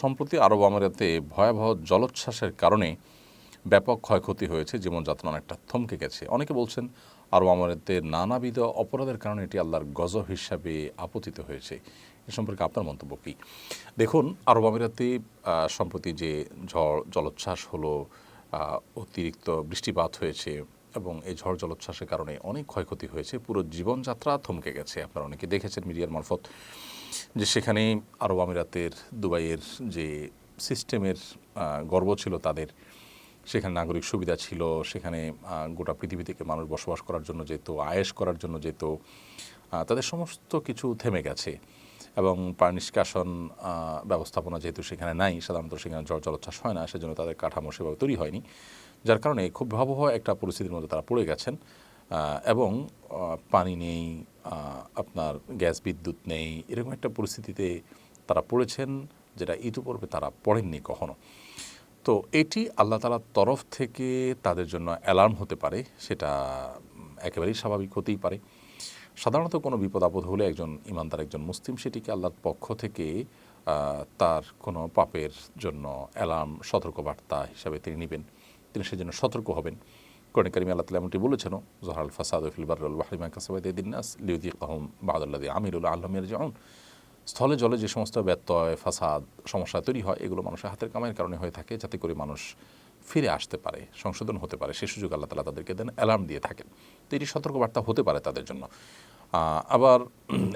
সম্প্রতি আরব আমিরাতে ভয়াবহ জলোচ্ছ্বাসের কারণে ব্যাপক ক্ষয়ক্ষতি হয়েছে, জীবনযাত্রা অনেকটা থমকে গেছে। অনেকে বলছেন আরব আমিরাতের নানাবিধ অপরাধের কারণে এটি আল্লাহর গজব হিসাবে আপতিত হয়েছে। এ সম্পর্কে আপনার মন্তব্য কী? দেখুন, আরব আমিরাতে সম্প্রতি যে ঝড় জলোচ্ছ্বাস হলো, অতিরিক্ত বৃষ্টিপাত হয়েছে এবং এই ঝড় জলোচ্ছ্বাসের কারণে অনেক ক্ষয়ক্ষতি হয়েছে। পুরো জীবনযাত্রা থমকে গেছে। আপনারা অনেকে দেখেছেন মিডিয়ার মারফত যে সেখানে আরব আমিরাতের দুবাইয়ের যে সিস্টেমের গর্ব ছিল তাদের, সেখানে নাগরিক সুবিধা ছিল, সেখানে গোটা পৃথিবী থেকে মানুষ বসবাস করার জন্য যেত, আয়েশ করার জন্য যেত, তাদের সমস্ত কিছু থেমে গেছে। এবং পানি নিষ্কাশন ব্যবস্থাপনা যেহেতু সেখানে নাই, সাধারণত সেখানে ঝড় জলোচ্ছ্বাস হয় না, সেজন্য তাদের কাঠামো সেভাবে তৈরি হয়নি, যার কারণে খুব ভয়াবহ একটা পরিস্থিতির মধ্যে তারা পড়ে গেছেন। এবং পানি নেই, আপনার গ্যাস বিদ্যুৎ নেই, এরকম একটা পরিস্থিতিতে তারা পড়েছেন যেটা ইতিপূর্বে তারা পড়েননি কখনো। তো এটি আল্লাহ তাআলার তরফ থেকে তাদের জন্য অ্যালার্ম হতে পারে, সেটা একেবারেই স্বাভাবিক হতেই পারে। সাধারণত কোনো বিপদ আপদ হলে একজন ইমানদার, একজন মুসলিম, সেটিকে আল্লাহর পক্ষ থেকে তার কোনো পাপের জন্য অ্যালার্ম, সতর্কবার্তা হিসাবে তিনি নেবেন, তিনি সেজন্য সতর্ক হবেন। কোরআনে কারিমে আল্লাহ তাআলা এমনটি বলেছেনও, যহরাল ফাসাদু ফিল বাররি ওয়াল বাহরি বিমা কাসাবাত আইদিন নাস লিয়ুযিকাহুম বা'দাল্লাযী আমিলু লাআল্লাহুম ইয়ারজিউন। স্থলে জলে যে সমস্ত ব্যত্যয়, ফাসাদ, সমস্যা তৈরি হয়, এগুলো মানুষের হাতের কামাইয়ের কারণে হয়ে থাকে, যাতে করে মানুষ ফিরে আসতে পারে, সংশোধন হতে পারে, সে সুযোগ আল্লাহ তাআলা তাদেরকে দেন, অ্যালার্ম দিয়ে থাকেন। তো এটি সতর্কবার্তা হতে পারে তাদের জন্য। আবার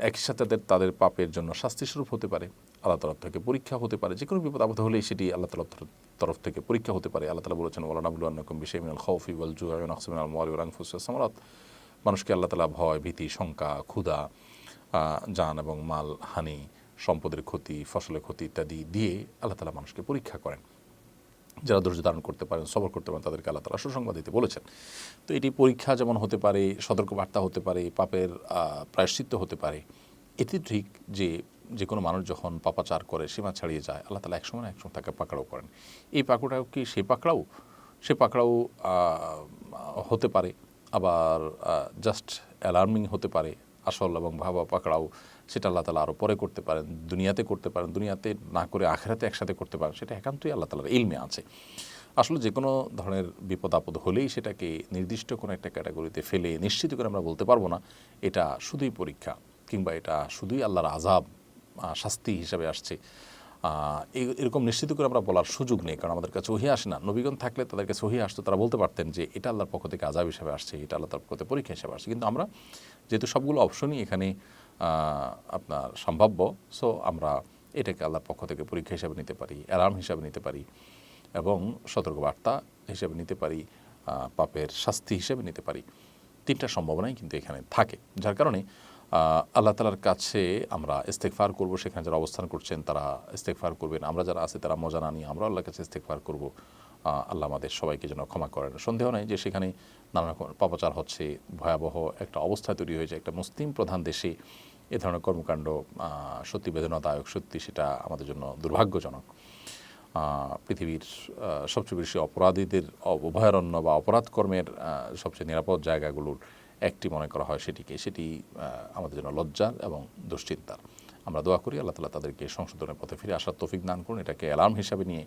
একই সাথে তাদের পাপের জন্য শাস্তিস্বরূপ হতে পারে, আল্লাহ তরফ থেকে পরীক্ষা হতে পারে। যে কোনো বিপদ আপদ হলেই সেটি আল্লাহ তাআলার তরফ থেকে পরীক্ষা হতে পারে। আল্লাহ তাআলা বলেছেন, ওয়ালানাবলুওয়ান্নাকুম বিশাইইন মিনাল খাউফি ওয়াল জু'i ওয়া নাকসিন মিনাল আমওয়ালি ওয়াল আনফুসি ওয়াস সামারাত। মানুষকে আল্লাহ তাআলা ভয়, ভীতি, শঙ্কা, ক্ষুধা, জান এবং মাল হানি, সম্পদের ক্ষতি, ফসলের ক্ষতি ইত্যাদি দিয়ে আল্লাহ তাআলা মানুষকে পরীক্ষা করেন। যারা ধৈর্য ধারণ করতে পারেন, সবর করতে পারেন, তাদেরকে আল্লাহ তাআলা সুসংবাদ দিতে বলেছেন। তো এটি পরীক্ষা যেমন হতে পারে, সতর্কবার্তা হতে পারে, পাপের প্রায়শ্চিত্ত হতে পারে। এটি ঠিক যে কোনো মানুষ যখন পাপাচার করে, সীমা ছাড়িয়ে যায়, আল্লাহ তাআলা একসময় না একসময় তাকে পাকড়াও করেন। এই পাকড়াও কি সে পাকড়াও হতে পারে, আবার জাস্ট অ্যালার্মিং হতে পারে। আসল এবং ভাবা পাকড়াও সেটা আল্লাহ তাআলা আরও পরে করতে পারেন, দুনিয়াতে করতে পারেন, দুনিয়াতে না করে আখিরাতে একসাথে করতে পারেন, সেটা একান্তই আল্লাহ তাআলার ইলমে আছে। আসলে যে কোনো ধরনের বিপদ আপদ হলেই সেটাকে নির্দিষ্ট কোনো একটা ক্যাটাগরিতে ফেলে নিশ্চিত করে আমরা বলতে পারবো না এটা শুধুই পরীক্ষা, কিংবা এটা শুধুই আল্লাহর আযাব, শাস্তি হিসাবে আসছে। এরকম নিশ্চিত করে আমরা বলার সুযোগ নেই, কারণ আমাদের কাছে ওহী আসে না। নবীগণ থাকলে তাদের কাছে ওহী আসতো, তারা বলতে পারতেন যে এটা আল্লাহর পক্ষ থেকে আযাব হিসাবে আসছে, এটা আল্লাহর পক্ষ থেকে পরীক্ষা হিসাবে আসছে। কিন্তু আমরা যেহেতু সবগুলো অপশনই এখানে আপনার সম্ভাব্য, সো আমরা এটাকে আল্লাহর পক্ষ থেকে পরীক্ষা হিসাবে নিতে পারি, অ্যালার্ম হিসাবে নিতে পারি, এবং সতর্কবার্তা হিসেবে নিতে পারি, পাপের শাস্তি হিসেবে নিতে পারি। তিনটা সম্ভাবনাই কিন্তু এখানে থাকে, যার কারণে আল্লাহ তাআলার কাছে আমরা ইস্তেগফার করব। সেখানে যারা অবস্থান করছেন তারা ইস্তেগফার করবেন, আমরা যারা আছি তারা মজা না নিয়ে আমরা আল্লাহর কাছে ইস্তেগফার করব। আল্লাহ আমাদের সবাইকে যেন ক্ষমা করেন। সন্দেহ নেই যে সেখানে নানা রকম পাপাচার হচ্ছে, ভয়াবহ একটা অবস্থা তৈরি হয়েছে। একটা মুসলিম প্রধান দেশে এ ধরনের কর্মকাণ্ড সত্যি বেদনাদায়ক, সত্যি সেটা আমাদের জন্য দুর্ভাগ্যজনক। পৃথিবীর সবচেয়ে বেশি অপরাধীদের অভয়ারণ্য বা অপরাধ কর্মের সবচেয়ে নিরাপদ জায়গাগুলোর একটি মনে করা হয় সেটি আমাদের জন্য লজ্জার এবং দুশ্চিন্তার। আমরা দোয়া করি আল্লাহ তাআলা তাদেরকে সংশোধনের পথে ফিরে আসার তৌফিক দান করুন। এটাকে অ্যালার্ম হিসাবে নিয়ে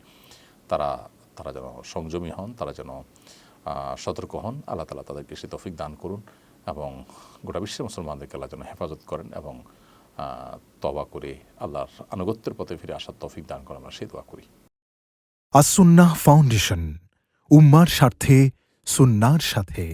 তারা যেন সংযমী হন, তারা যেন সতর্ক হন। আল্লাহ তাআলা তাদেরকে সে তৌফিক দান করুন এবং গোটা বিশ্বের মুসলমানদেরকে আল্লাহ যেন হেফাজত করেন এবং তওবা করে আল্লাহর আনুগত্যের পথে ফিরে আসার তৌফিক দান করেন, আমরা সেই দোয়া করি। আস-সুন্নাহ ফাউন্ডেশন, উম্মার স্বার্থে সুন্নাহর সাথে।